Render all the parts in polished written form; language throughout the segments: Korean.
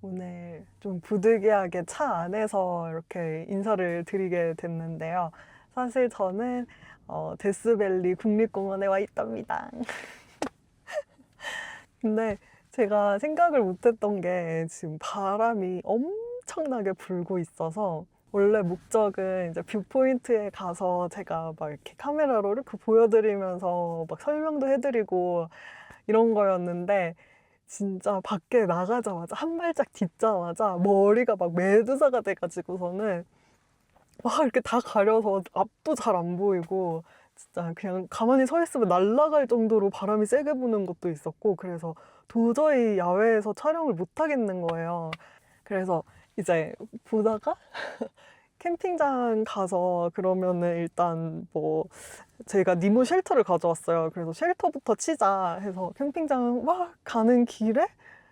오늘 좀 부득이하게 차 안에서 이렇게 인사를 드리게 됐는데요. 사실 저는 데스밸리 국립공원에 와 있답니다. 근데 제가 생각을 못했던 게 지금 바람이 엄청나게 불고 있어서 원래 목적은 이제 뷰포인트에 가서 제가 막 이렇게 카메라로 이렇게 보여드리면서 막 설명도 해드리고 이런 거였는데 진짜 밖에 나가자마자 한 발짝 딛자마자 머리가 막 메두사가 돼가지고서는 막 이렇게 다 가려서 앞도 잘 안 보이고 진짜 그냥 가만히 서 있으면 날아갈 정도로 바람이 세게 부는 것도 있었고 그래서 도저히 야외에서 촬영을 못 하겠는 거예요. 그래서 이제 보다가 캠핑장 가서 그러면은 일단 뭐 저희가 니모 쉘터를 가져왔어요. 그래서 쉘터부터 치자 해서 캠핑장 막 가는 길에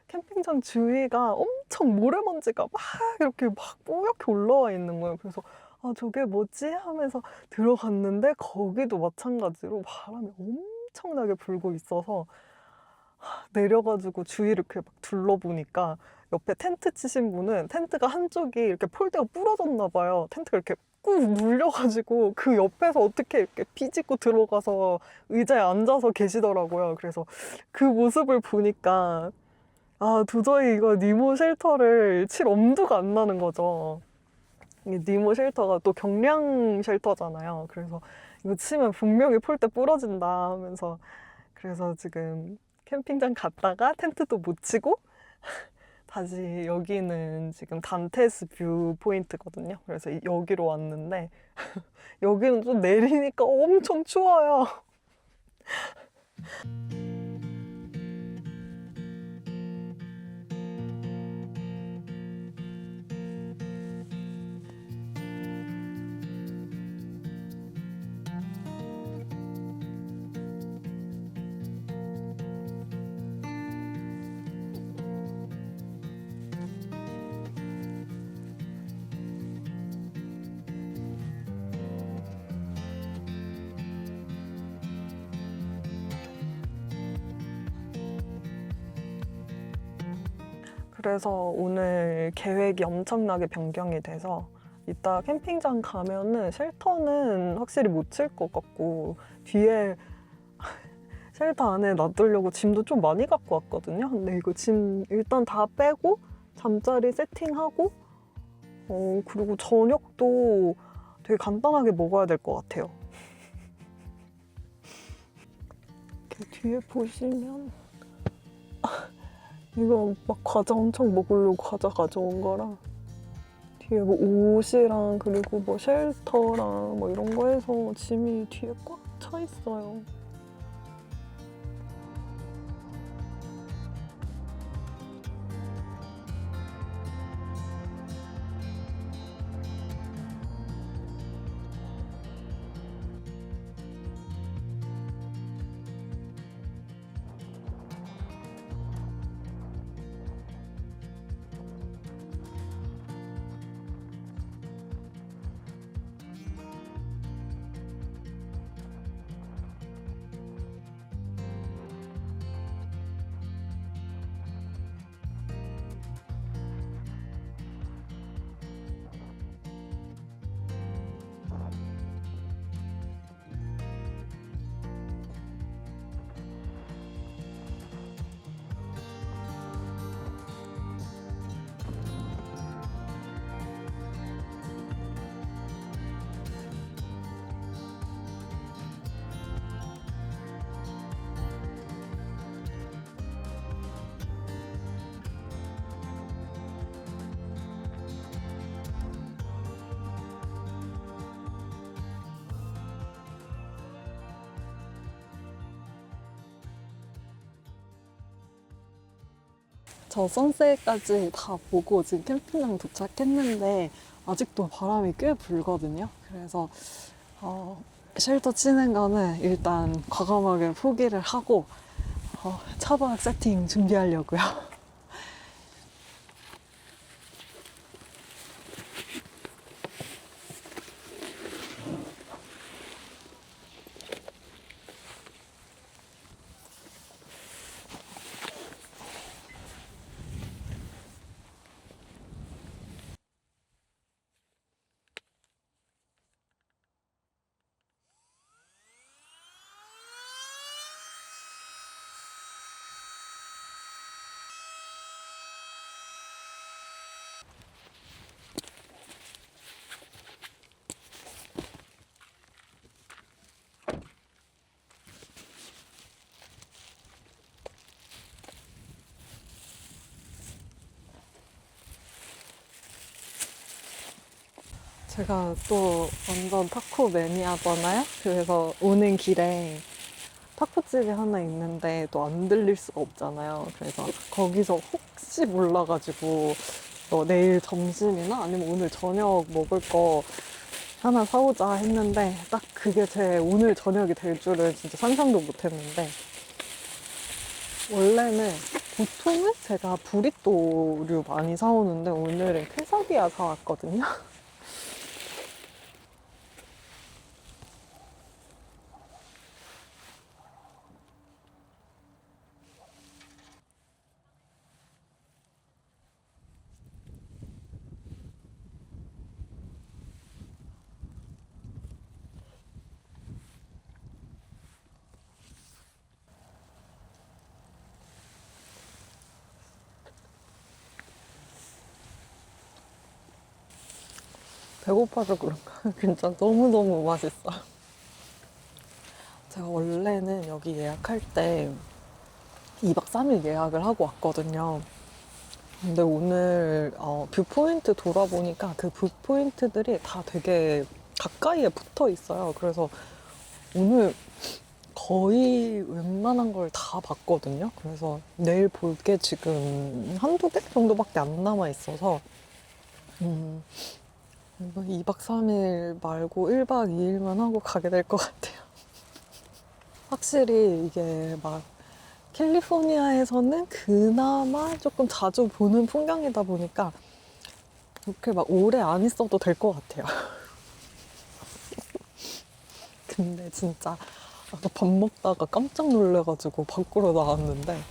캠핑장 주위가 엄청 모래먼지가 막 이렇게 막 뽀얗게 올라와 있는 거예요. 그래서 아 저게 뭐지 하면서 들어갔는데 거기도 마찬가지로 바람이 엄청나게 불고 있어서 내려가지고 주위를 이렇게 막 둘러보니까 옆에 텐트 치신 분은 텐트가 한쪽이 이렇게 폴대가 부러졌나 봐요. 텐트가 이렇게 꾹 눌려가지고 그 옆에서 어떻게 이렇게 비집고 들어가서 의자에 앉아서 계시더라고요. 그래서 그 모습을 보니까 아 도저히 이거 니모 쉘터를 칠 엄두가 안 나는 거죠. 이게 니모 쉘터가 또 경량 쉘터잖아요. 그래서 이거 치면 분명히 폴대 부러진다 하면서 그래서 지금 캠핑장 갔다가 텐트도 못 치고 다시 여기는 지금 단테스 뷰 포인트거든요. 그래서 여기로 왔는데 여기는 좀 내리니까 엄청 추워요. 그래서 오늘 계획이 엄청나게 변경이 돼서 이따 캠핑장 가면은 쉘터는 확실히 못 칠 것 같고 뒤에 쉘터 안에 놔두려고 짐도 좀 많이 갖고 왔거든요. 근데 이거 짐 일단 다 빼고 잠자리 세팅하고 그리고 저녁도 되게 간단하게 먹어야 될 것 같아요. 이렇게 뒤에 보시면 이거 막 과자 엄청 먹으려고 과자 가져온 거라 뒤에 뭐 옷이랑 그리고 뭐 쉘터랑 뭐 이런 거 해서 짐이 뒤에 꽉 차 있어요. 저 선셋까지 다 보고 지금 캠핑장 도착했는데 아직도 바람이 꽤 불거든요. 그래서 쉘터 치는 거는 일단 과감하게 포기를 하고 차박 세팅 준비하려고요. 제가 또 완전 타코 매니아잖아요? 그래서 오는 길에 타코집이 하나 있는데 또 안 들릴 수가 없잖아요. 그래서 거기서 혹시 몰라가지고 내일 점심이나 아니면 오늘 저녁 먹을 거 하나 사오자 했는데 딱 그게 제 오늘 저녁이 될 줄은 진짜 상상도 못 했는데 원래는 보통은 제가 부리또류 많이 사오는데 오늘은 퀘사디아 사왔거든요. 배고파서 그런가? 진짜 너무너무 맛있어요. 제가 원래는 여기 예약할 때 2박 3일 예약을 하고 왔거든요. 근데 오늘 뷰포인트 돌아보니까 그 뷰포인트들이 다 되게 가까이에 붙어 있어요. 그래서 오늘 거의 웬만한 걸 다 봤거든요. 그래서 내일 볼 게 지금 한두 개 정도밖에 안 남아 있어서 2박 3일 말고 1박 2일만 하고 가게 될 것 같아요. 확실히 이게 막 캘리포니아에서는 그나마 조금 자주 보는 풍경이다 보니까 그렇게 막 오래 안 있어도 될 것 같아요. 근데 진짜 아까 밥 먹다가 깜짝 놀래가지고 밖으로 나왔는데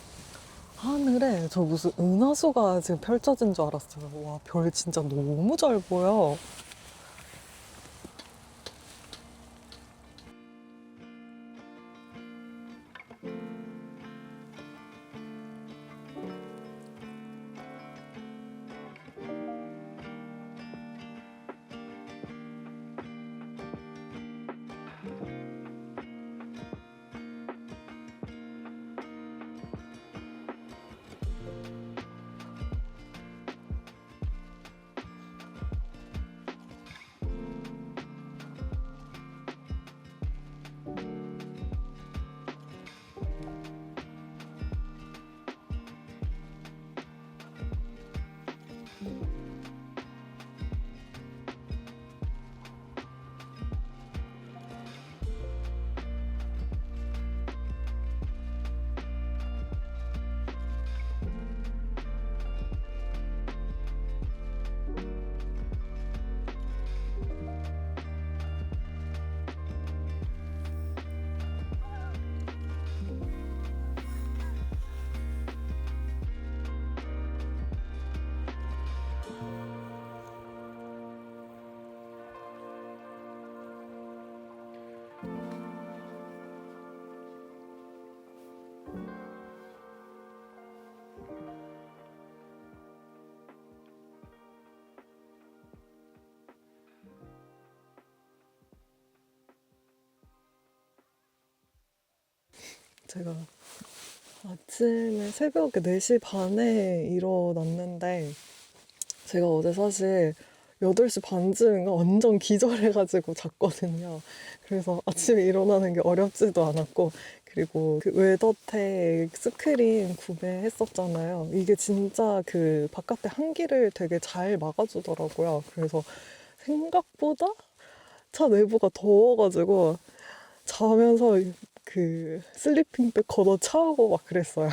하늘에 저 무슨 은하수가 지금 펼쳐진 줄 알았어요. 와, 별 진짜 너무 잘 보여. 제가 아침에 새벽에 4시 반에 일어났는데 제가 어제 사실 8시 반쯤인가 완전 기절해가지고 잤거든요. 그래서 아침에 일어나는 게 어렵지도 않았고 그리고 그 웨더텍 스크린 구매했었잖아요. 이게 진짜 그 바깥에 한기를 되게 잘 막아주더라고요. 그래서 생각보다 차 내부가 더워가지고 자면서 그 슬리핑백 걷어 차고 막 그랬어요.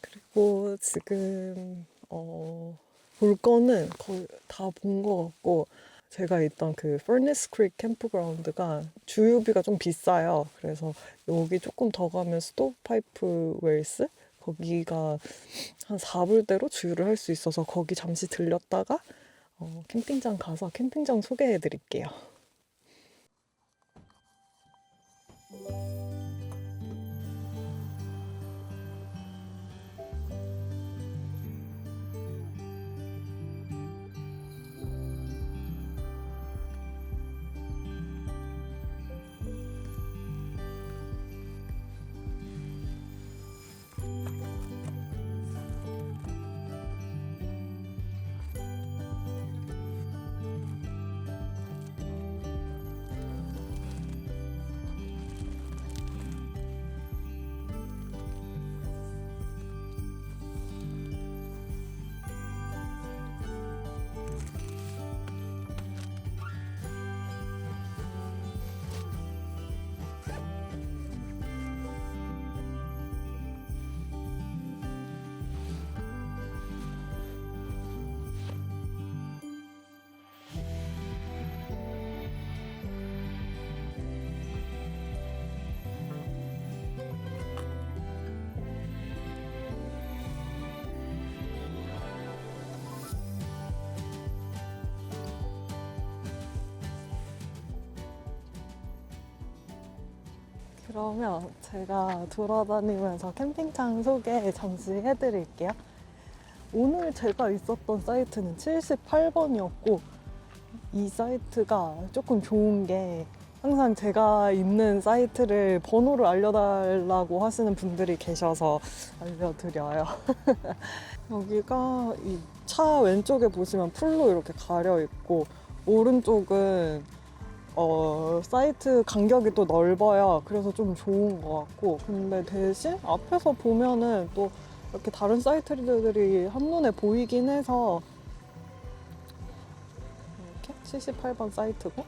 그리고 지금 볼 거는 거의 다 본 것 같고 제가 있던 그 퍼니스 크릭 캠프그라운드가 주유비가 좀 비싸요. 그래서 여기 조금 더 가면 스토브파이프 웰스 거기가 한 4불대로 주유를 할 수 있어서 거기 잠시 들렸다가 캠핑장 가서 캠핑장 소개해 드릴게요. 그러면 제가 돌아다니면서 캠핑장 소개 잠시 해드릴게요. 오늘 제가 있었던 사이트는 78번이었고, 이 사이트가 조금 좋은 게 항상 제가 있는 사이트를 번호를 알려달라고 하시는 분들이 계셔서 알려드려요. 여기가 이 차 왼쪽에 보시면 풀로 이렇게 가려 있고, 오른쪽은 사이트 간격이 또 넓어요. 그래서 좀 좋은 것 같고, 근데 대신 앞에서 보면은 또 이렇게 다른 사이트들이 한눈에 보이긴 해서, 이렇게 78번 사이트고,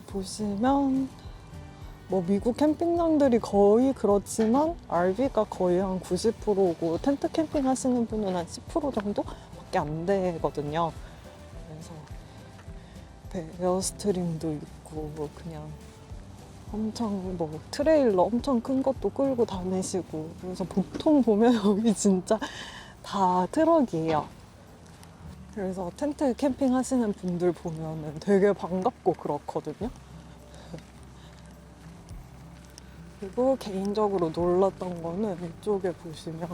보시면 뭐 미국 캠핑장들이 거의 그렇지만 RV가 거의 한 90%고 텐트 캠핑 하시는 분은 한 10% 정도밖에 안 되거든요. 그래서 에어스트림도 있고 그냥 엄청 뭐 트레일러 엄청 큰 것도 끌고 다니시고, 그래서 보통 보면 여기 진짜 다 트럭이에요. 그래서 텐트 캠핑 하시는 분들 보면은 되게 반갑고 그렇거든요. 그리고 개인적으로 놀랐던 거는 이쪽에 보시면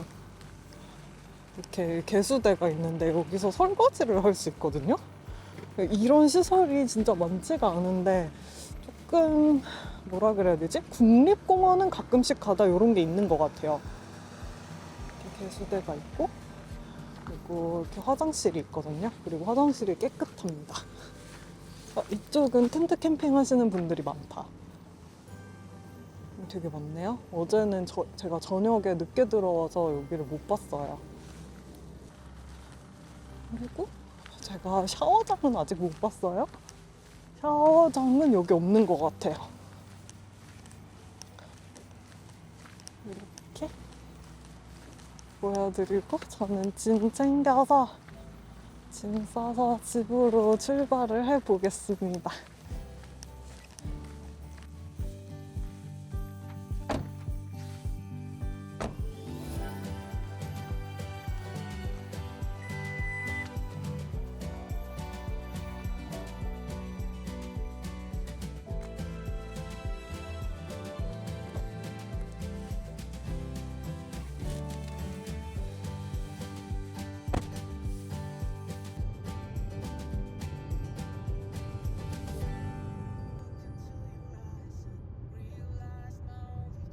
이렇게 개수대가 있는데 여기서 설거지를 할 수 있거든요. 이런 시설이 진짜 많지가 않은데 조금 뭐라 그래야 되지? 국립공원은 가끔씩 가다 이런 게 있는 것 같아요. 이렇게 개수대가 있고, 그리고 이렇게 화장실이 있거든요. 그리고 화장실이 깨끗합니다. 이쪽은 텐트 캠핑 하시는 분들이 많다. 되게 많네요. 어제는 제가 저녁에 늦게 들어와서 여기를 못 봤어요. 그리고 제가 샤워장은 아직 못 봤어요. 샤워장은 여기 없는 것 같아요. 이렇게 보여드리고 저는 짐 챙겨서 짐 싸서 집으로 출발을 해보겠습니다.